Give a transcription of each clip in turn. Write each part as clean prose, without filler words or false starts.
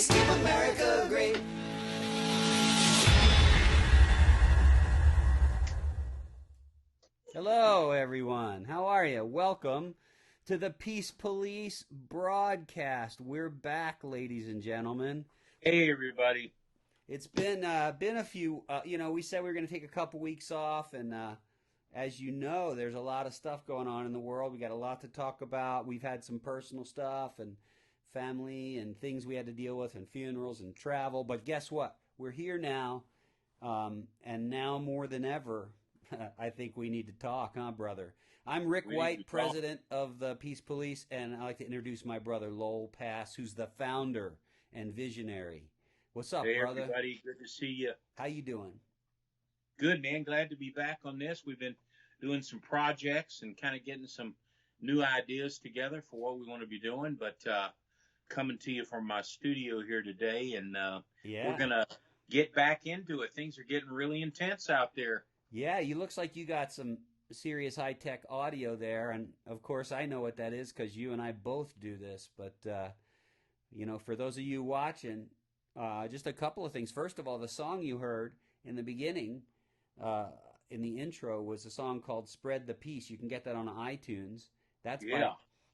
Please keep America great. Hello, everyone. How are you? Welcome to the Peace Police broadcast. We're back, ladies and gentlemen. Hey, everybody. It's been a few. We said we were going to take a couple weeks off, and as you know, there's a lot of stuff going on in the world. We got a lot to talk about. We've had some personal stuff and family and things we had to deal with, and funerals and travel. But guess what? We're here now, and now more than ever. I think we need to talk, huh, brother? I'm Rick White, president of the Peace Police, and I'd like to introduce my brother, Lowell Pass, who's the founder and visionary. What's up, hey, brother? Everybody. Good to see you. How you doing? Good, man. Glad to be back on this. We've been doing some projects and kind of getting some new ideas together for what we want to be doing, but coming to you from my studio here today, and we're going to get back into it. Things are getting really intense out there. Yeah, you looks like you got some serious high-tech audio there, and of course I know what that is because you and I both do this. But for those of you watching, just a couple of things. First of all, the song you heard in the beginning, in the intro, was a song called "Spread the Peace." You can get that on iTunes.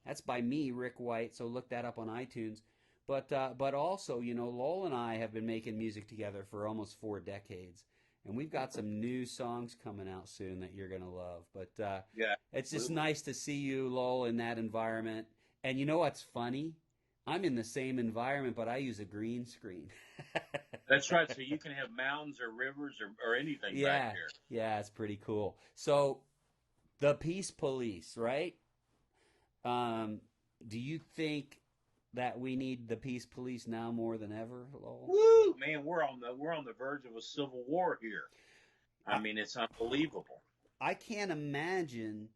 That's by me, Rick White. So look that up on iTunes. But also, Lowell and I have been making music together for almost 4 decades. And we've got some new songs coming out soon that you're going to love. But it's just nice to see you, Lowell, in that environment. And you know what's funny? I'm in the same environment, but I use a green screen. That's right. So you can have mountains or rivers or anything back here. Yeah, it's pretty cool. So the Peace Police, right? Do you think that we need the Peace Police now more than ever, Lowell? Woo, man, we're on the verge of a civil war here. I mean, it's unbelievable. I can't imagine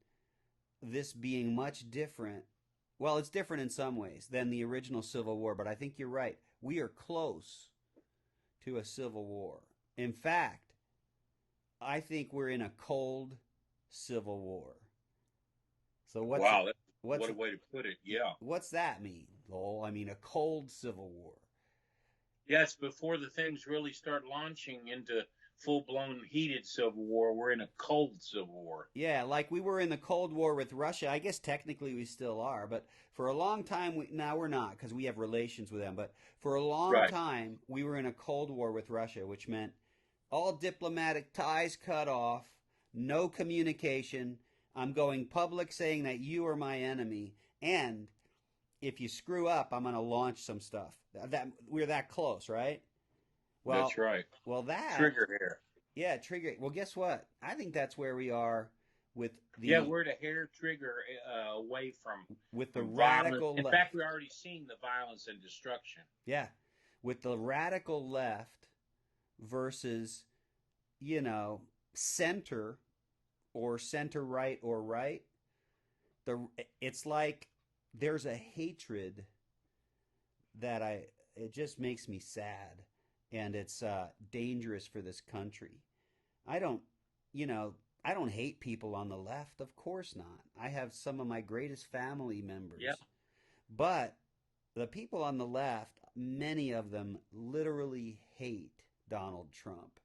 this being much different. Well, it's different in some ways than the original Civil War, but I think you're right. We are close to a civil war. In fact, I think we're in a cold civil war. So what a way to put it. Yeah. What's that mean, Lowell? I mean, a cold civil war. Yes, before the things really start launching into full-blown heated civil war, we're in a cold civil war. Yeah, like we were in the Cold War with Russia. I guess technically we still are, but for a long time, now we're not because we have relations with them. But for a long time, we were in a Cold War with Russia, which meant all diplomatic ties cut off, no communication. I'm going public saying that you are my enemy, and if you screw up, I'm going to launch some stuff. We're that close, right? Well, that's right. Well, that trigger here. Yeah, trigger. Well, guess what? I think that's where we are with the. Yeah, we're the hair trigger away from with the from radical violence. left. In fact, we're already seeing the violence and destruction. Yeah, with the radical left versus, center. Or center right or right, it's like there's a hatred that it just makes me sad, and it's dangerous for this country. I don't hate people on the left, of course not. I have some of my greatest family members. Yeah. But the people on the left, many of them literally hate Donald Trump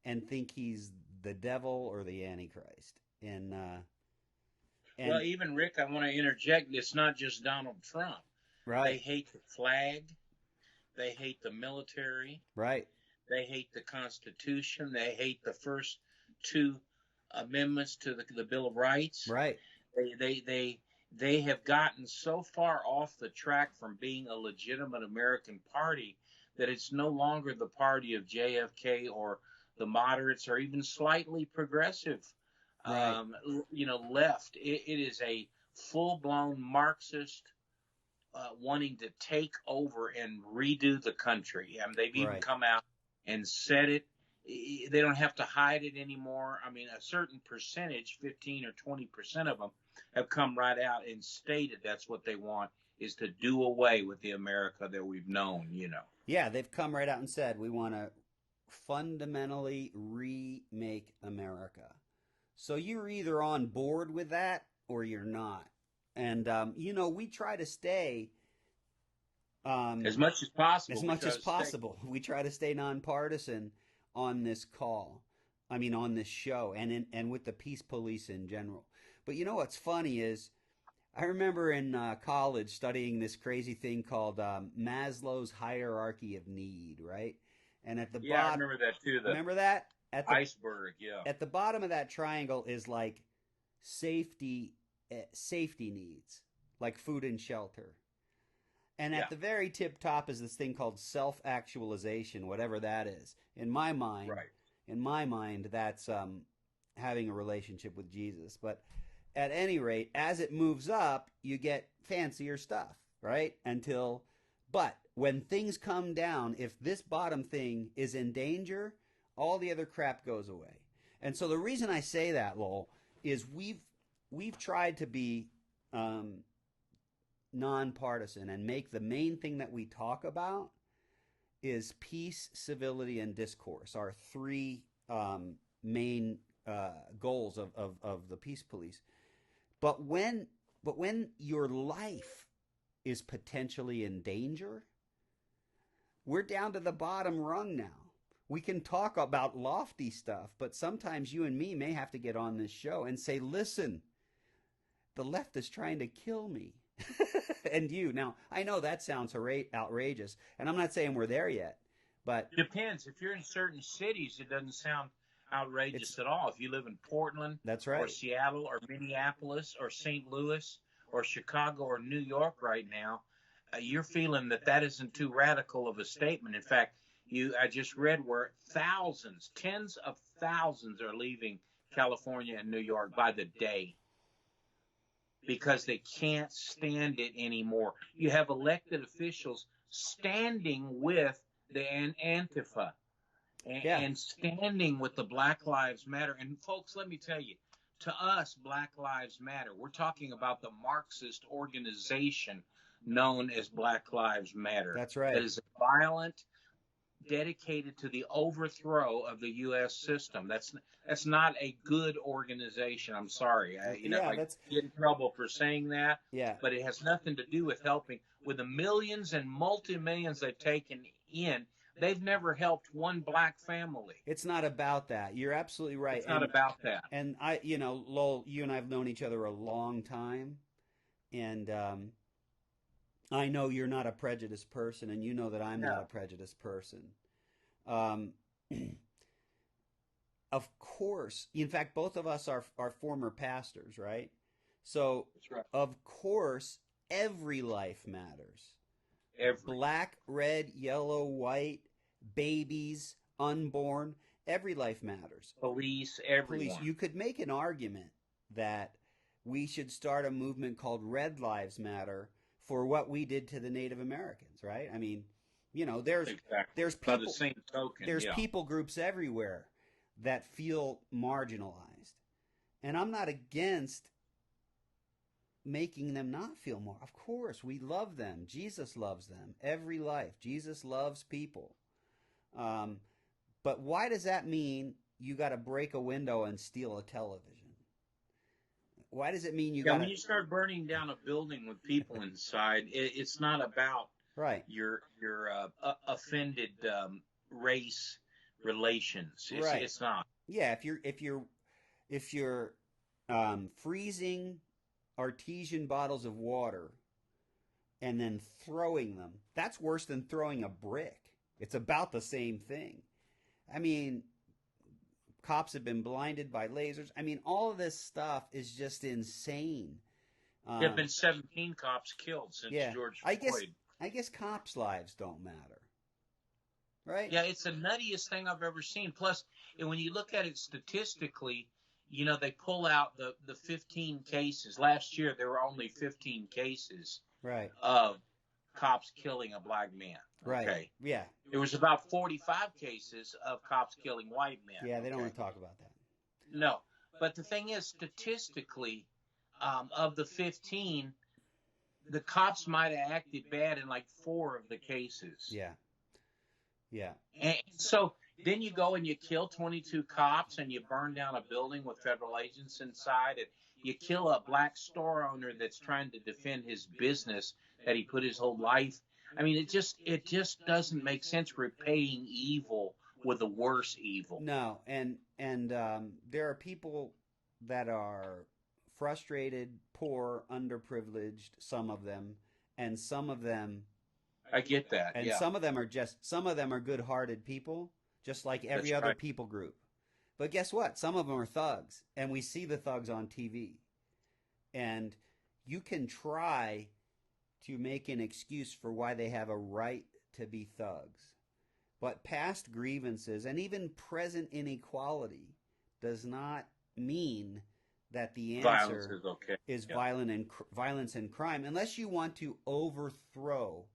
and think he's the devil or the Antichrist. And well, even Rick, I want to interject. It's not just Donald Trump. Right. They hate the flag. They hate the military. Right. They hate the Constitution. They hate the first 2 amendments to the Bill of Rights. Right. They have gotten so far off the track from being a legitimate American party that it's no longer the party of JFK or the moderates or even slightly progressive, left. It is a full-blown Marxist wanting to take over and redo the country. I mean, they've even come out and said it. They don't have to hide it anymore. I mean, a certain percentage, 15 or 20% of them, have come right out and stated that's what they want, is to do away with the America that we've known, Yeah, they've come right out and said we want to fundamentally remake America. So you're either on board with that or you're not. And, we try to stay As much as possible. As much as possible. We try to stay nonpartisan on this call. I mean, on this show, and with the peace police in general. But you know what's funny is, I remember in college studying this crazy thing called Maslow's hierarchy of need, right? And at the bottom, I remember that too. Remember that? At the iceberg, yeah. At the bottom of that triangle is like safety needs, like food and shelter. And at the very tip top is this thing called self-actualization, whatever that is. In my mind, that's having a relationship with Jesus. But at any rate, as it moves up, you get fancier stuff, right? But when things come down, if this bottom thing is in danger, all the other crap goes away. And so the reason I say that, Lowell, is we've tried to be nonpartisan and make the main thing that we talk about is peace, civility, and discourse, our three main goals of the peace police. But when your life is potentially in danger, we're down to the bottom rung now. We can talk about lofty stuff, but sometimes you and me may have to get on this show and say, listen, the left is trying to kill me. And you. Now, I know that sounds outrageous, and I'm not saying we're there yet, but... It depends. If you're in certain cities, it doesn't sound outrageous at all. If you live in Portland, that's right, or Seattle, or Minneapolis, or St. Louis, or Chicago, or New York right now, you're feeling that isn't too radical of a statement. In fact, I just read where thousands, tens of thousands are leaving California and New York by the day because they can't stand it anymore. You have elected officials standing with the Antifa and standing with the Black Lives Matter. And folks, let me tell you, to us, Black Lives Matter, we're talking about the Marxist organization known as Black Lives Matter. That's right. That is violent, dedicated to the overthrow of the U.S. system. That's not a good organization. I'm sorry. I get in trouble for saying that. Yeah. But it has nothing to do with helping. With the millions and multi-millions they've taken in, they've never helped one black family. It's not about that. You're absolutely right. It's not about that. And Lowell, you and I have known each other a long time, and I know you're not a prejudiced person, and you know that I'm not a prejudiced person. Of course, in fact, both of us are former pastors, right? So, that's right. Of course, every life matters. Black, red, yellow, white, babies, unborn, every life matters. Police, everyone. You could make an argument that we should start a movement called Red Lives Matter for what we did to the Native Americans, right? I mean, there's people, by the same token, there's people groups everywhere that feel marginalized, and I'm not against making them not feel more. Of course, we love them. Jesus loves them. Every life, Jesus loves people. But why does that mean you got to break a window and steal a television? Why does it mean when you start burning down a building with people inside, it's not about your offended race relations. It's not. Yeah, if you're freezing artesian bottles of water and then throwing them, that's worse than throwing a brick. It's about the same thing. I mean, cops have been blinded by lasers. I mean, all of this stuff is just insane. There have been 17 cops killed since George Floyd. I guess cops' lives don't matter. Right? Yeah, it's the nuttiest thing I've ever seen. Plus, when you look at it statistically, they pull out the 15 cases. Last year, there were only 15 cases of cops killing a black man. Right. Okay. Yeah. There was about 45 cases of cops killing white men. Yeah, they don't want to talk about that. No. But the thing is, statistically, of the 15, the cops might have acted bad in like 4 of the cases. Yeah. Yeah. And so then you go and you kill 22 cops and you burn down a building with federal agents inside, and you kill a black store owner that's trying to defend his business that he put his whole life. I mean, it just doesn't make sense repaying evil with a worse evil. No, and there are people that are frustrated, poor, underprivileged. Some of them, and some of them, I get that. and Yeah, some of them are good-hearted people, just like every that's other right. people group. But guess what? Some of them are thugs, and we see the thugs on TV. And you can try to make an excuse for why they have a right to be thugs. But past grievances and even present inequality does not mean that the Violence answer is okay. is Yeah. violence and crime, unless you want to overthrow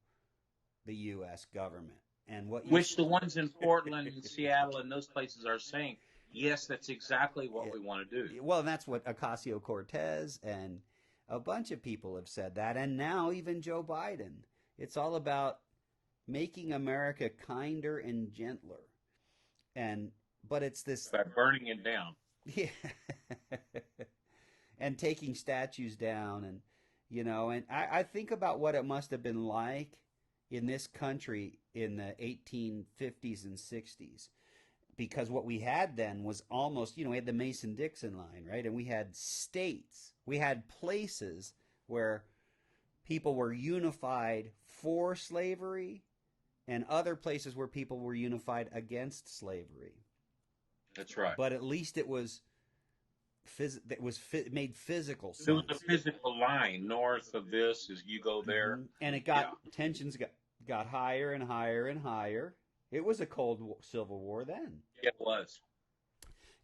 the U.S. government. And what you Which the ones in Portland and Seattle and those places are saying, yes, that's exactly what we want to do. well, that's what Ocasio-Cortez and a bunch of people have said that, and now even Joe Biden. It's all about making America kinder and gentler. And but it's this By burning it down. yeah, and taking statues down, and and I think about what it must have been like in this country in the 1850s and 60s, because what we had then was almost, we had the Mason-Dixon line, right? And we had states, we had places where people were unified for slavery, and other places where people were unified against slavery. That's right. But at least it was made physical sense. There was a physical line north of this as you go there. Mm-hmm. And it got tensions got higher and higher and higher. It was a Civil War then. It was.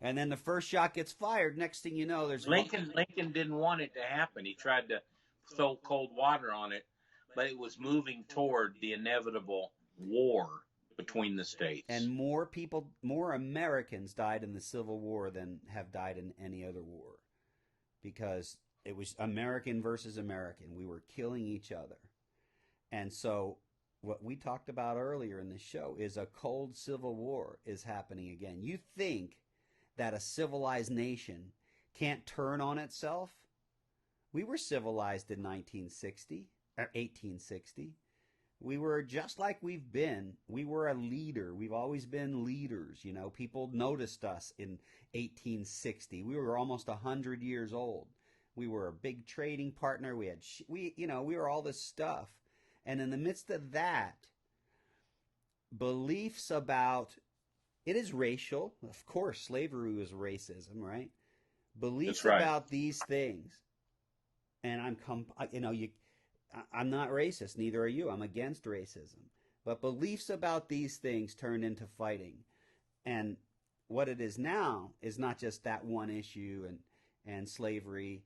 And then the first shot gets fired. Next thing you know, there's Lincoln didn't want it to happen. He tried to throw cold water on it, but it was moving toward the inevitable war between the states. And more Americans died in the Civil War than have died in any other war, because it was American versus American. We were killing each other. And so what we talked about earlier in the show is a cold civil war is happening again. You think that a civilized nation can't turn on itself? We were civilized in 1960 or 1860. We were just like we've been. We were a leader. We've always been leaders. People noticed us in 1860. We were almost 100 years old. We were a big trading partner. We were all this stuff. And in the midst of that, beliefs about it is racial. Of course, slavery was racism, right? Beliefs about these things. And I'm not racist, neither are you. I'm against racism. But beliefs about these things turned into fighting. And what it is now is not just that one issue and slavery,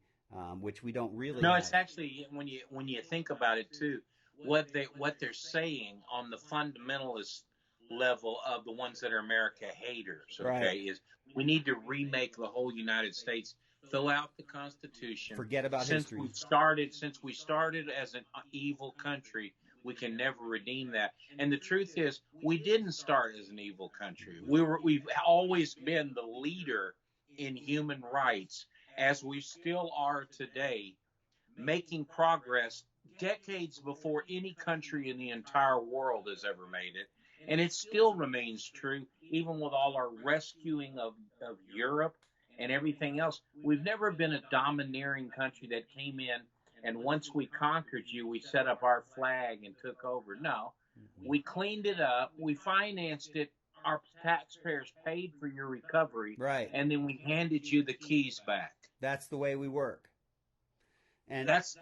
which we don't really No, have. it's actually, when you think about it too, what they're saying on the fundamentalist level of the ones that are America haters, okay, is we need to remake the whole United States. Fill out the Constitution. Forget about history. Since we started as an evil country, we can never redeem that. And the truth is, we didn't start as an evil country. We've always been the leader in human rights, as we still are today, making progress decades before any country in the entire world has ever made it. And it still remains true, even with all our rescuing of Europe and everything else. We've never been a domineering country that came in and once we conquered you, we set up our flag and took over. No, we cleaned it up. We financed it. Our taxpayers paid for your recovery. Right. And then we handed you the keys back. That's the way we work. And that's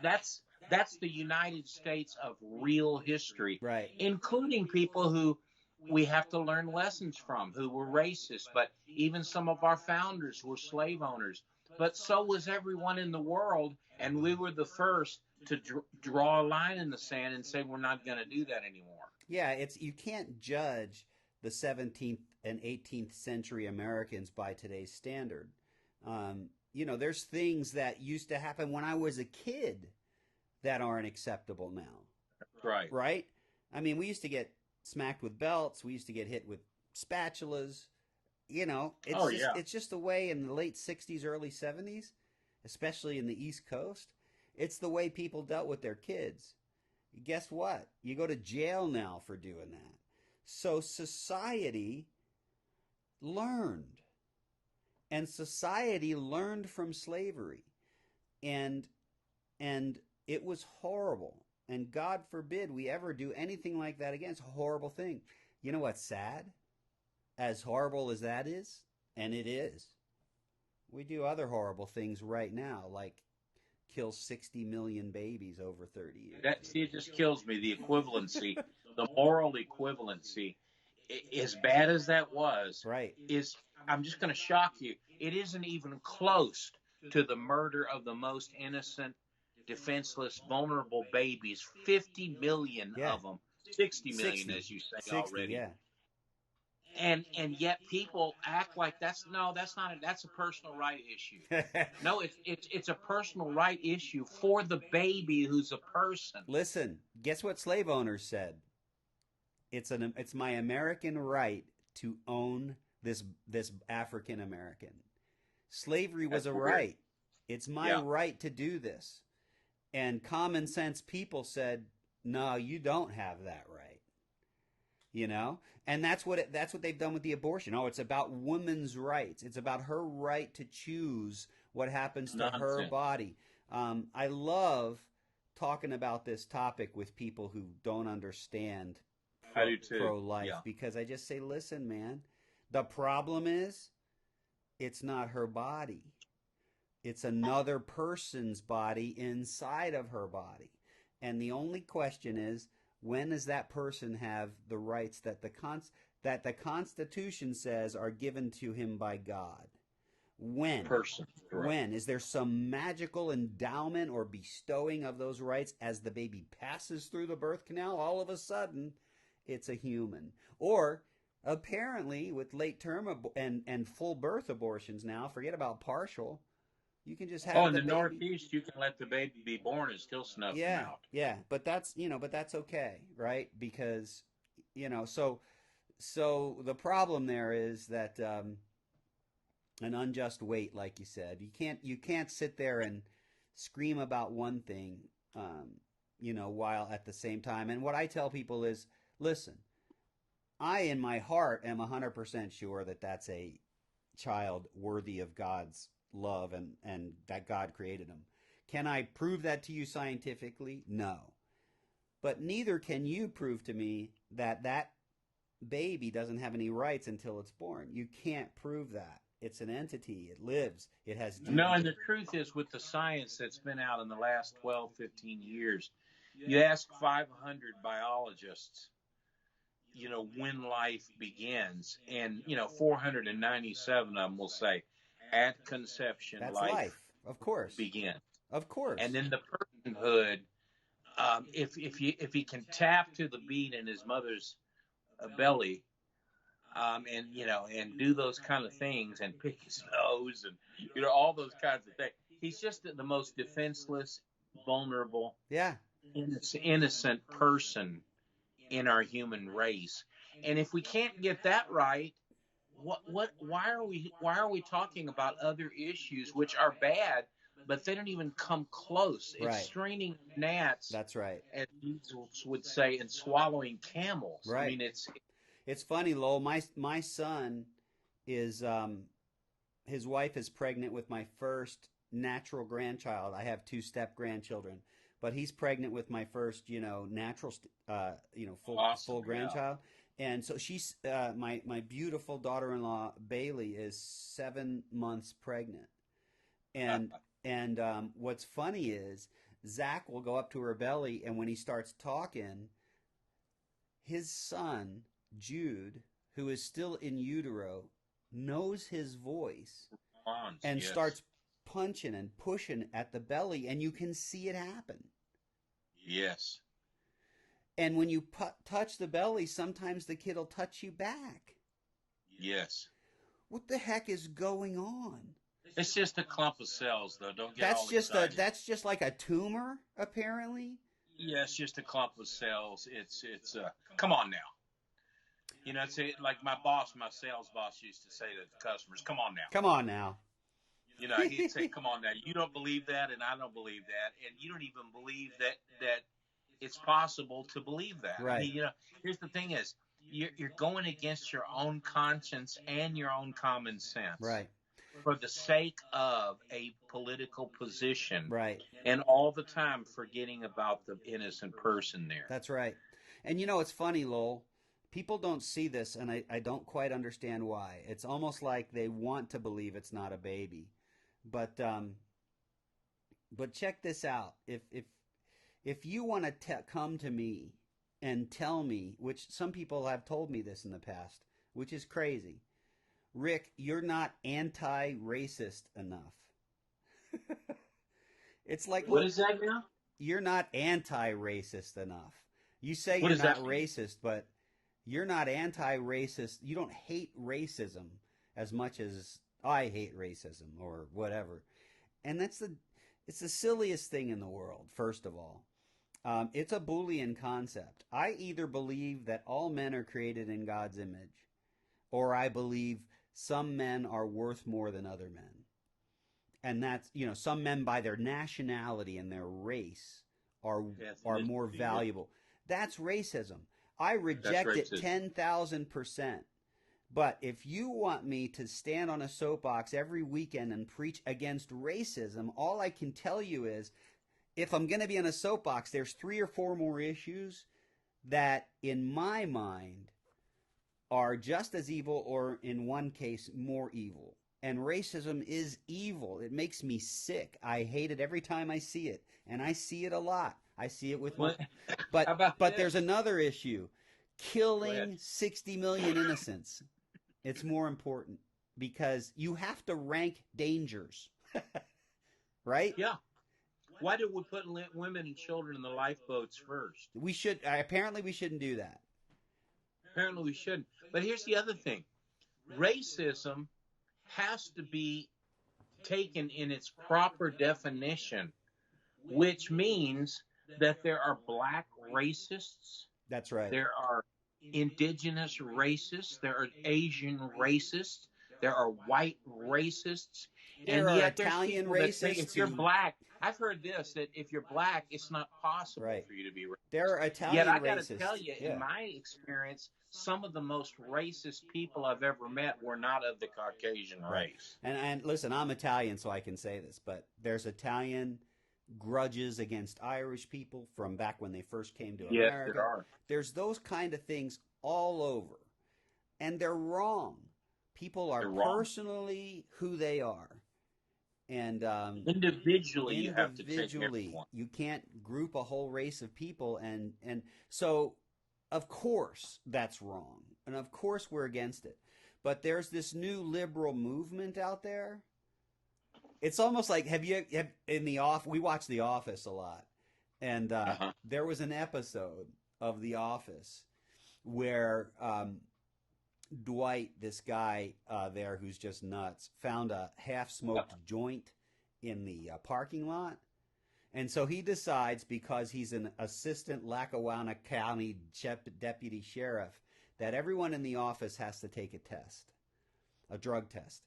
the United States of real history. Right. Including people who we have to learn lessons from, who were racist, but even some of our founders were slave owners. But so was everyone in the world, and we were the first to draw a line in the sand and say we're not going to do that anymore. Yeah, you can't judge the 17th and 18th century Americans by today's standard. There's things that used to happen when I was a kid that aren't acceptable now. Right. Right? I mean, we used to get smacked with belts. We used to get hit with spatulas. It's just the way in the late 60s, early 70s, especially in the East Coast, it's the way people dealt with their kids. guess what? You go to jail now for doing that. So society learned. And society learned from slavery. And and it was horrible. And God forbid we ever do anything like that again. It's a horrible thing. You know what's sad? As horrible as that is, and it is, we do other horrible things right now, like kill 60 million babies over 30 years. It just kills me. The equivalency, the moral equivalency, as bad as that was, right, is, I'm just going to shock you. It isn't even close to the murder of the most innocent, defenseless, vulnerable babies. 50 million of them. 60 million, as you say 60, already. Yeah. And yet people act like that's a personal right issue. No, it's a personal right issue for the baby who's a person. Listen, guess what slave owners said? It's my American right to own this African American. Slavery was a right. It's my right to do this. And common sense people said, "No, you don't have that right." You know? And that's what they've done with the abortion. Oh, it's about women's rights. It's about her right to choose what happens to her body. I love talking about this topic with people who don't understand pro-life, because I just say, listen, man, the problem is it's not her body. It's another person's body inside of her body. And the only question is, when does that person have the rights that the Constitution says are given to him by God? When? When? Is there some magical endowment or bestowing of those rights as the baby passes through the birth canal? All of a sudden, it's a human. Or apparently, with late term and full birth abortions now, forget about partial. You can just have in the Northeast, you can let the baby be born and still snuff them out. Yeah, but that's okay, right? Because so the problem there is that an unjust weight, like you said, you can't sit there and scream about one thing, while at the same time. And what I tell people is, listen, I in my heart am 100% sure that that's a child worthy of God's love and that God created him. Can I prove that to you scientifically? No. But neither can you prove to me that that baby doesn't have any rights until it's born. You can't prove that. It's an entity. It lives. It has duty. No, and the truth is, with the science that's been out in the last 12, 15 years, you ask 500 biologists, when life begins, and 497 of them will say, at conception, that's life, of course, begins. Of course. And then the personhood, if he can tap to the beat in his mother's belly, and do those kind of things, and pick his nose, and all those kinds of things, he's just the most defenseless, vulnerable, innocent person in our human race. And if we can't get that right, why are we talking about other issues which are bad, but they don't even come close? Right. It's straining gnats. That's right. As Jesus would say, and swallowing camels. Right. I mean, it's funny, Lowell. My son is his wife is pregnant with my first natural grandchild. I have 2 step grandchildren, but he's pregnant with my first, natural, full grandchild. And so she's my beautiful daughter-in-law Bailey is 7 months pregnant, and what's funny is Zach will go up to her belly, and when he starts talking, his son Jude, who is still in utero, knows his voice and starts punching and pushing at the belly, and you can see it happen. Yes. And when you touch the belly, sometimes the kid will touch you back. Yes. What the heck is going on? It's just a clump of cells, though. Don't get excited. That's just like a tumor, apparently. Yeah, it's just a clump of cells. It's come on now. It's like my sales boss used to say to the customers, "Come on now." Come on now. He'd say, "Come on now. You don't believe that, and I don't believe that, and you don't even believe that it's possible to believe that. Right. I mean, here's the thing is, you're going against your own conscience and your own common sense. Right. For the sake of a political position. Right. And all the time forgetting about the innocent person there. That's right. And it's funny, Lowell. People don't see this, and I don't quite understand why. It's almost like they want to believe it's not a baby. But check this out. If you want to come to me and tell me, which some people have told me this in the past, which is crazy, Rick, you're not anti-racist enough. It's like, what is that now? You're not anti-racist enough. You say you're not racist, but you're not anti-racist. You don't hate racism as much as I hate racism or whatever. And it's the silliest thing in the world, first of all. It's a Boolean concept. I either believe that all men are created in God's image, or I believe some men are worth more than other men. And that's, some men by their nationality and their race are more valuable. That's racism. I reject it 10,000%. But if you want me to stand on a soapbox every weekend and preach against racism, all I can tell you is, if I'm going to be on a soapbox, there's 3 or 4 more issues that, in my mind, are just as evil, or in one case, more evil. And racism is evil. It makes me sick. I hate it every time I see it. And I see it a lot. I see it with but there's another issue. Killing 60 million innocents. It's more important because you have to rank dangers. Right? Yeah. Why did we put women and children in the lifeboats first? We should. Apparently we shouldn't do that. Apparently we shouldn't. But here's the other thing. Racism has to be taken in its proper definition, which means that there are black racists. That's right. There are indigenous racists. There are Asian racists. There are white racists. There are Italian racists. If you're black, I've heard this, that if you're black, it's not possible for you to be racist. There are Italian Yet I racists. got to tell you, in my experience, some of the most racist people I've ever met were not of the Caucasian race. And listen, I'm Italian, so I can say this, but there's Italian grudges against Irish people from back when they first came to America. Yes, there are. There's those kind of things all over. And they're wrong. People are personally who they are. And individually, you have to take everyone. You can't group a whole race of people. And so, of course, that's wrong. And of course, we're against it. But there's this new liberal movement out there. It's almost like, we watch The Office a lot. And there was an episode of The Office where Dwight, this guy there who's just nuts, found a half-smoked joint in the parking lot. And so he decides, because he's an assistant Lackawanna County deputy sheriff, that everyone in the office has to take a test, a drug test.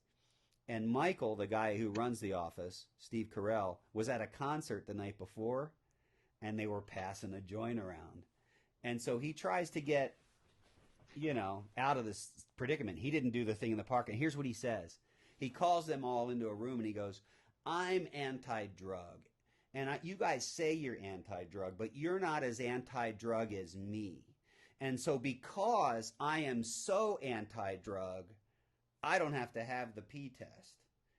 And Michael, the guy who runs the office, Steve Carell, was at a concert the night before, and they were passing a joint around. And so he tries to get, out of this predicament. He didn't do the thing in the park. And here's what he says. He calls them all into a room and he goes, "I'm anti-drug. And you guys say you're anti-drug, but you're not as anti-drug as me. And so because I am so anti-drug, I don't have to have the P test.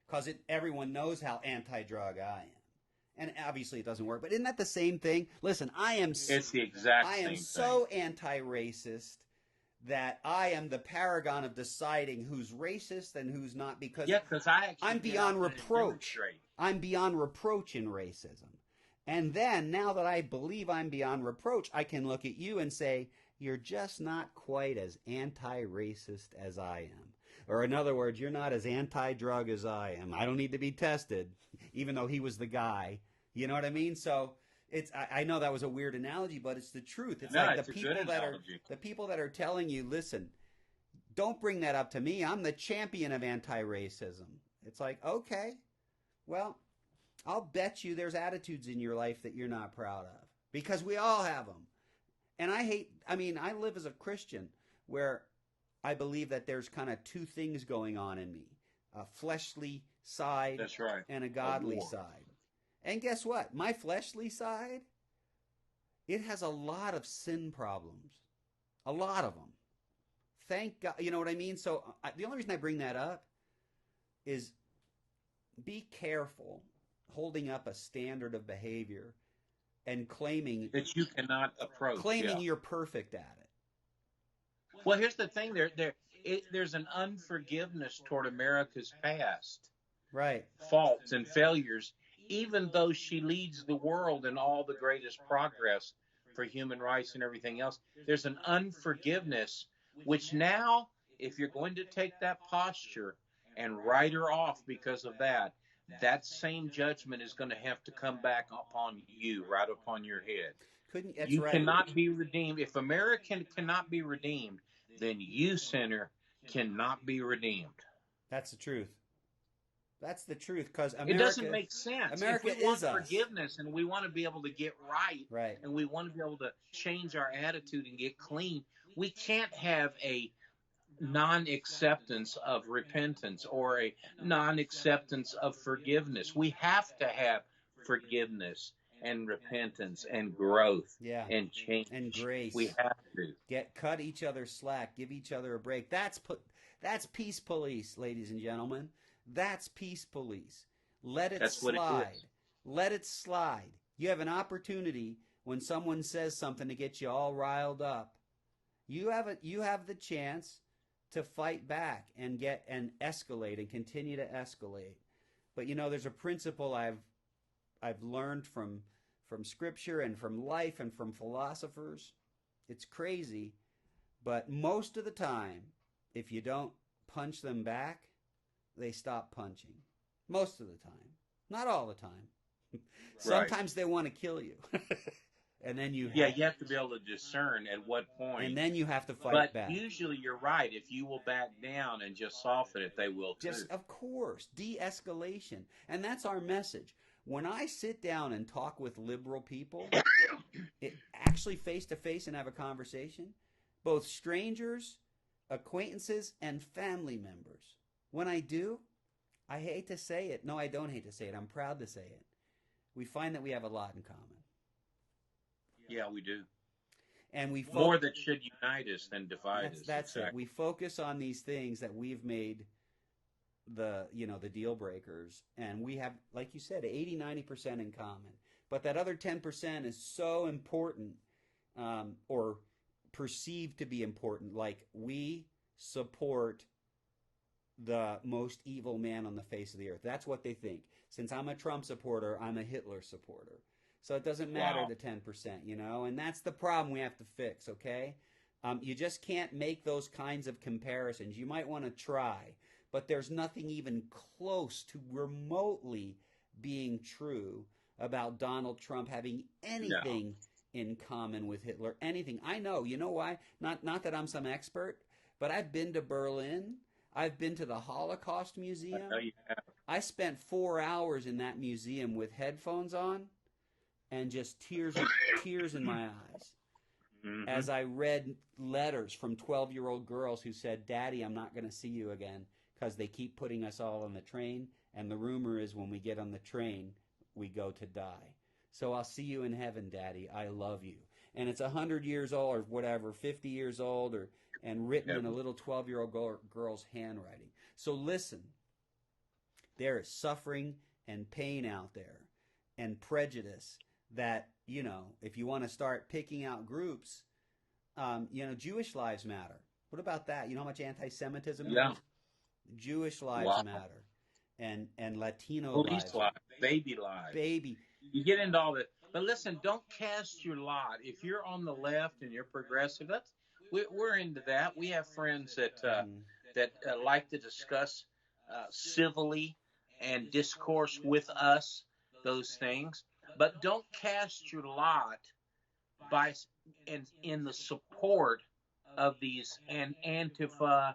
Because everyone knows how anti-drug I am. And obviously it doesn't work. But isn't that the same thing? Listen, it's the exact same thing. I am so anti-racist that I am the paragon of deciding who's racist and who's not, because I'm beyond reproach. I'm beyond reproach in racism. And then, now that I believe I'm beyond reproach, I can look at you and say, you're just not quite as anti-racist as I am. Or in other words, you're not as anti-drug as I am. I don't need to be tested, even though he was the guy. You know what I mean? So I know that was a weird analogy, but it's the truth. It's like the people that are telling you, listen, don't bring that up to me. I'm the champion of anti-racism. It's like, okay, well, I'll bet you there's attitudes in your life that you're not proud of. because we all have them. And I live as a Christian where I believe that there's kind of two things going on in me, a fleshly side. That's right. And a godly side. And guess what? My fleshly side, it has a lot of sin problems, a lot of them. Thank God, you know what I mean? So the only reason I bring that up is be careful holding up a standard of behavior and claiming that you cannot approach. Claiming you're perfect at it. Well, here's the thing: there's an unforgiveness toward America's past, right? Faults and failures, even though she leads the world in all the greatest progress for human rights and everything else. There's an unforgiveness, which now, if you're going to take that posture and write her off because of that, that same judgment is going to have to come back upon you, right upon your head. You cannot be redeemed. If America cannot be redeemed, then you, sinner, cannot be redeemed. That's the truth. That's the truth, because it doesn't make sense. America if we want forgiveness and we want to be able to get right, and we want to be able to change our attitude and get clean, we can't have a non-acceptance of repentance or a non-acceptance of forgiveness. We have to have forgiveness and repentance and growth and change and grace. We have to cut each other slack, give each other a break. That's peace police, ladies and gentlemen. That's peace police. Let it slide. Let it slide. You have an opportunity when someone says something to get you all riled up. You have the chance to fight back and escalate and continue to escalate. But there's a principle I've learned from Scripture and from life and from philosophers. It's crazy, but most of the time, if you don't punch them back, they stop punching. Most of the time. Not all the time. Sometimes they want to kill you. And then you have to be able to discern at what point. And then you have to fight back. But usually you're right. If you will back down and just soften it, they will too. Of course. De-escalation. And that's our message. When I sit down and talk with liberal people, actually face-to-face and have a conversation, both strangers, acquaintances, and family members, when I do, I hate to say it. No, I don't hate to say it. I'm proud to say it. We find that we have a lot in common. Yeah, we do. And we more that should unite us than divide us. That's it. We focus on these things that we've made the deal breakers, and we have, like you said, 80-90% in common. But that other 10% is so important, or perceived to be important. Like, we support the most evil man on the face of the earth. That's what they think. Since I'm a Trump supporter, I'm a Hitler supporter. So it doesn't matter the 10%, and that's the problem we have to fix, okay? You just can't make those kinds of comparisons. You might want to try, but there's nothing even close to remotely being true about Donald Trump having anything in common with Hitler. Anything. I know. You know why? Not that I'm some expert, but I've been to Berlin. I've been to the Holocaust Museum. I spent 4 hours in that museum with headphones on and just tears in my eyes as I read letters from 12-year-old girls who said, "Daddy, I'm not going to see you again because they keep putting us all on the train, and the rumor is when we get on the train, we go to die. So I'll see you in heaven, Daddy. I love you." And it's 100 years old or whatever, 50 years old, and written in a little 12-year-old girl's handwriting. So listen, there is suffering and pain out there and prejudice that, if you want to start picking out groups, Jewish lives matter. What about that? You know how much anti-Semitism there is? Jewish lives matter. And Latino lives. Baby lives. Baby. You get into all that. But listen, don't cast your lot. If you're on the left and you're progressive, we're into that. We have friends that like to discuss civilly and discourse with us those things. But don't cast your lot in the support of these Antifa,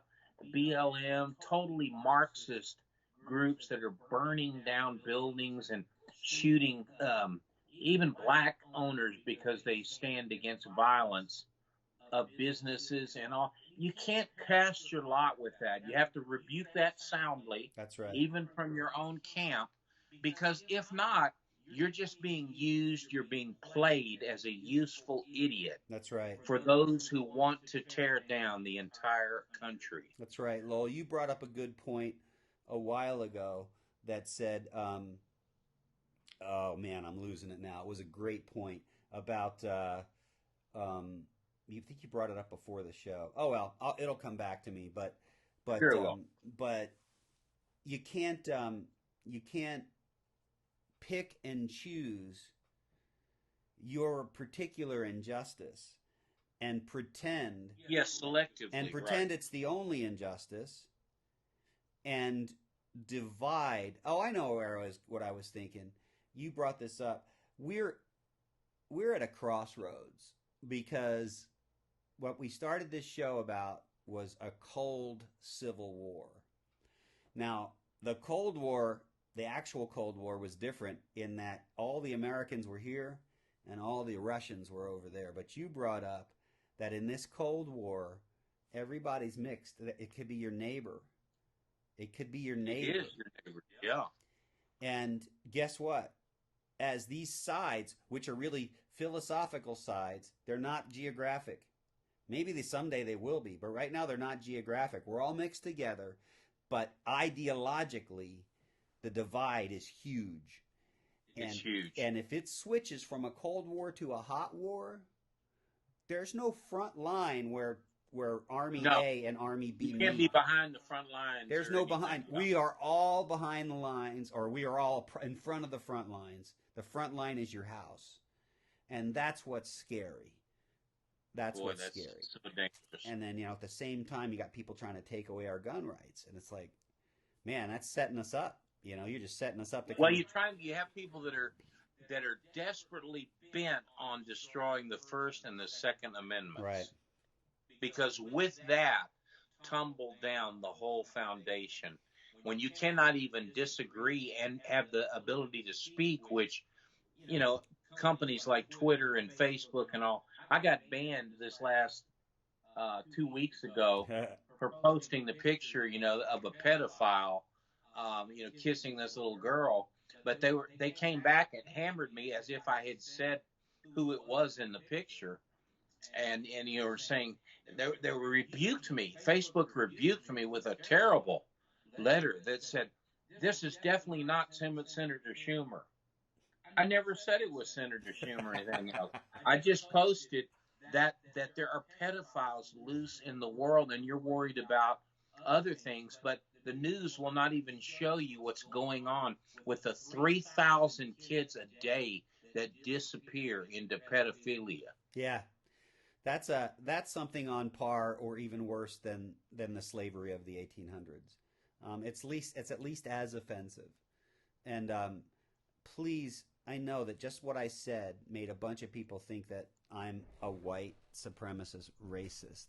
BLM, totally Marxist groups that are burning down buildings and shooting even black owners, because they stand against violence of businesses and all. You can't cast your lot with that. You have to rebuke that soundly, That's right. even from your own camp, because if not, you're just being used, you're being played as a useful idiot. That's right. For those who want to tear down the entire country. That's right, Lowell. You brought up a good point a while ago that said, oh man, I'm losing it now. It was a great point about, you think you brought it up before the show. Oh well, it'll come back to me. But, Sure will. But you can't pick and choose your particular injustice and pretend. Yes, selectively. And pretend right. It's the only injustice and divide. Oh, I know what I was thinking. You brought this up. We're at a crossroads because what we started this show about was a cold civil war. Now, the Cold War, the actual Cold War, was different in that all the Americans were here and all the Russians were over there. But you brought up that in this Cold War, everybody's mixed. It could be your neighbor. It could be your neighbor. It is your neighbor, yeah. And guess what? As these sides, which are really philosophical sides, they're not geographic. Maybe someday they will be, but right now they're not geographic. We're all mixed together, but ideologically, the divide is huge. It's huge. And if it switches from a Cold War to a hot war, there's no front line where Army A and Army B You can't meet. be behind the front lines. There's no behind. We are all behind the lines, or we are all in front of the front lines. The front line is your house. And that's what's scary. That's what's scary. So dangerous. And then, at the same time, you got people trying to take away our gun rights. And it's like, man, that's setting us up. You're just setting us up. You have people that are desperately bent on destroying the First and the Second Amendments. Right. Because with that, tumble down the whole foundation. When you cannot even disagree and have the ability to speak, which, companies like Twitter and Facebook and all, I got banned this last 2 weeks ago for posting the picture, of a pedophile, kissing this little girl. But they came back and hammered me as if I had said who it was in the picture. And you were saying they rebuked me. Facebook rebuked me with a terrible letter that said, "This is definitely not Senator Schumer." I never said it was Senator Schumer or anything else. I just posted that there are pedophiles loose in the world, and you're worried about other things, but the news will not even show you what's going on with the 3,000 kids a day that disappear into pedophilia. Yeah. That's something on par or even worse than the slavery of the 1800s. It's at least as offensive. And please, I know that just what I said made a bunch of people think that I'm a white supremacist racist.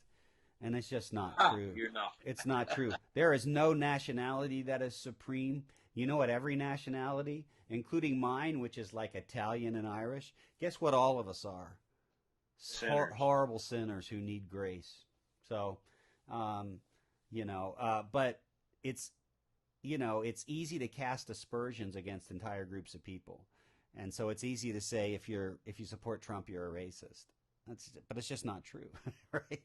And it's just not true. You're not. It's not true. There is no nationality that is supreme. You know what? Every nationality, including mine, which is like Italian and Irish, guess what all of us are? Horrible sinners who need grace. So, but it's easy to cast aspersions against entire groups of people. And so it's easy to say if you support Trump, you're a racist. But it's just not true, right?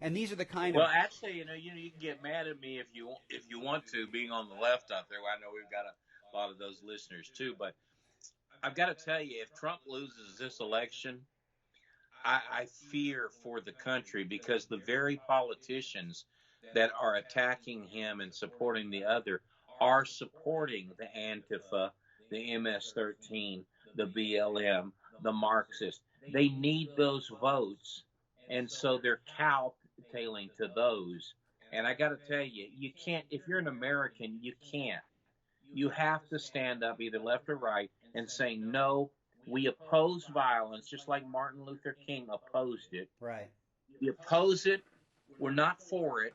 And these are the kind of... Well, actually, you can get mad at me if you want to, being on the left out there. Well, I know we've got a lot of those listeners too, but I've got to tell you, if Trump loses this election, I fear for the country, because the very politicians that are attacking him and supporting the other are supporting the Antifa, the MS-13, the BLM, the Marxists. They need those votes, and so they're cowtailing to those. And I got to tell you, you can't, if you're an American, you can't. You have to stand up, either left or right, and say, no, we oppose violence, just like Martin Luther King opposed it. Right. We oppose it. We're not for it.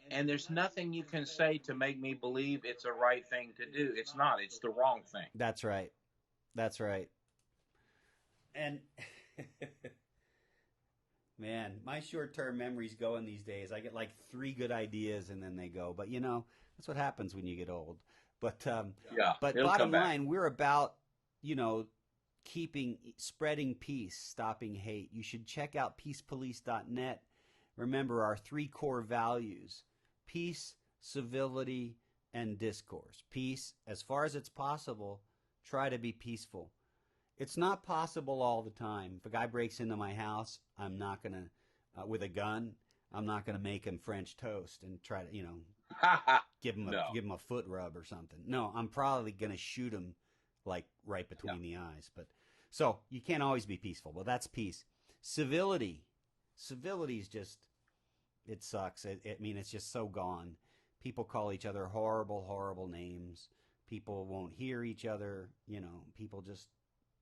And there's nothing you can say to make me believe it's a right thing to do. It's not. It's the wrong thing. That's right. That's right. And man, my short-term memory's going these days. I get like 3 good ideas and then they go. But that's what happens when you get old. But but bottom line, we're about, spreading peace, stopping hate. You should check out peacepolice.net. Remember our 3 core values: peace, civility, and discourse. Peace, as far as it's possible, try to be peaceful. It's not possible all the time. If a guy breaks into my house, I'm not going to, with a gun, I'm not going to make him French toast and try to, give him a foot rub or something. No, I'm probably going to shoot him like right between the eyes. But so you can't always be peaceful. Well, that's peace. Civility is just, it sucks. It's just so gone. People call each other horrible, horrible names. People won't hear each other. People just,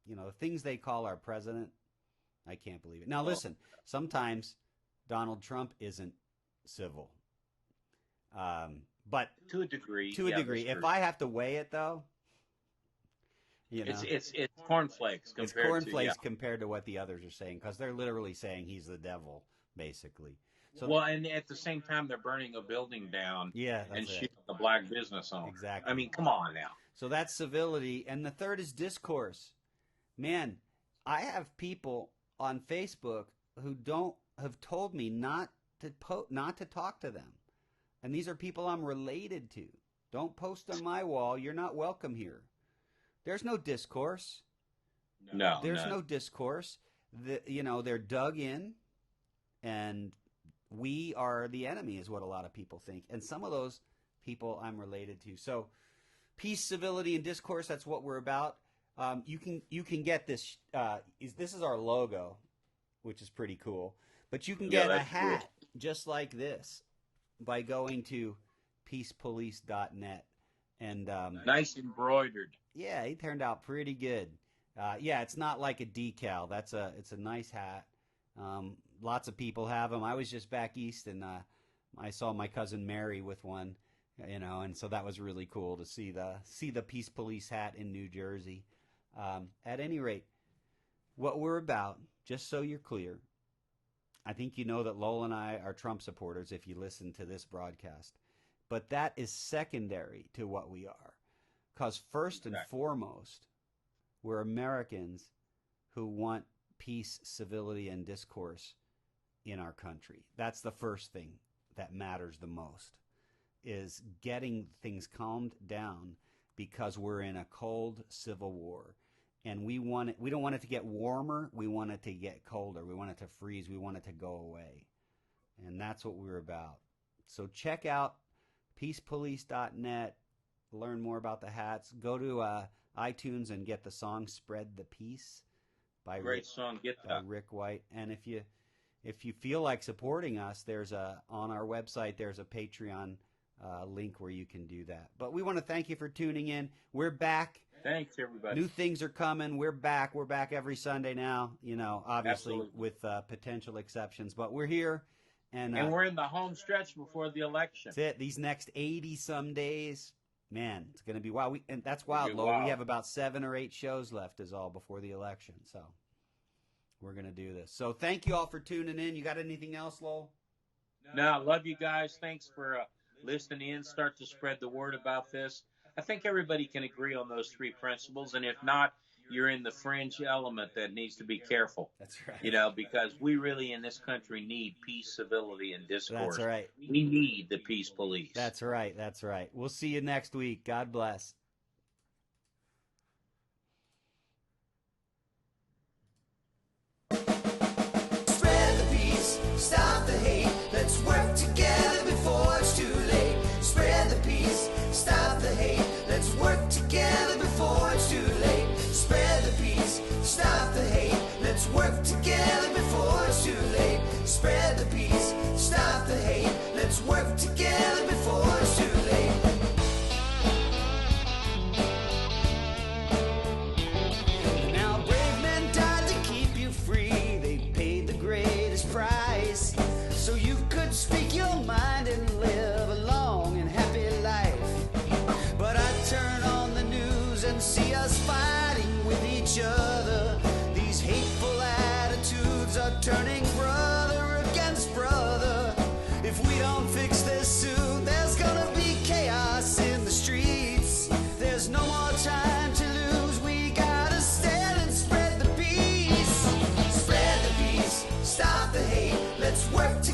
the things they call our president, I can't believe it. Now, listen, sometimes Donald Trump isn't civil. But to a degree. If I have to weigh it, though, it's cornflakes. Compared to what the others are saying, because they're literally saying he's the devil, basically. So, and at the same time, they're burning a building down and shooting a black business owner. Exactly. I mean, come on now. So that's civility. And the third is discourse. Man, I have people on Facebook who have told me not to talk to them. And these are people I'm related to. Don't post on my wall. You're not welcome here. There's no discourse. No. There's no discourse. They're dug in, and we are the enemy is what a lot of people think. And some of those people I'm related to. So peace, civility, and discourse, that's what we're about. You can get this. This is our logo, which is pretty cool. But you can get a hat just like this by going to peacepolice.net. And nice embroidered. Yeah, he turned out pretty good. It's not like a decal. It's a nice hat. Lots of people have them. I was just back east, and I saw my cousin Mary with one, and so that was really cool to see the Peace Police hat in New Jersey. At any rate, what we're about, just so you're clear, I think you know that Lowell and I are Trump supporters if you listen to this broadcast. But that is secondary to what we are. Because first and foremost, we're Americans who want peace, civility, and discourse in our country. That's the first thing that matters the most, is getting things calmed down, because we're in a cold civil war. And we don't want it to get warmer. We want it to get colder. We want it to freeze. We want it to go away. And that's what we're about. So check out peacepolice.net. Learn more about the hats. Go to iTunes and get the song "Spread the Peace" by Rick White. And if you feel like supporting us, on our website there's a Patreon link where you can do that. But we want to thank you for tuning in. We're back. Thanks, everybody. New things are coming. We're back. We're back every Sunday now. Obviously Absolutely. With potential exceptions, but we're here. And we're in the home stretch before the election. That's it. These next 80-some days, man, it's going to be wild. And that's wild, Lo. Wild. We have about 7 or 8 shows left is all before the election. So we're going to do this. So thank you all for tuning in. You got anything else, Lowell? No, love you guys. Thanks for listening in. Start to spread the word about this. I think everybody can agree on those 3 principles. And if not, you're in the fringe element that needs to be careful. That's right. Because we really in this country need peace, civility, and discourse. That's right. We need the peace police. That's right. That's right. We'll see you next week. God bless. Spread the peace, stop the hate. Let's work together before it's too late. Spread the peace, stop the hate. Let's work together before it's too late. Spread the peace, stop the hate. Let's work together before it's too late. Spread the peace, stop the hate. Let's work together before it's too late. Now brave men died to keep you free. They paid the greatest price, so you could speak your mind and live a long and happy life. But I turn on the news and see us fighting with each other. These hate Let's work together.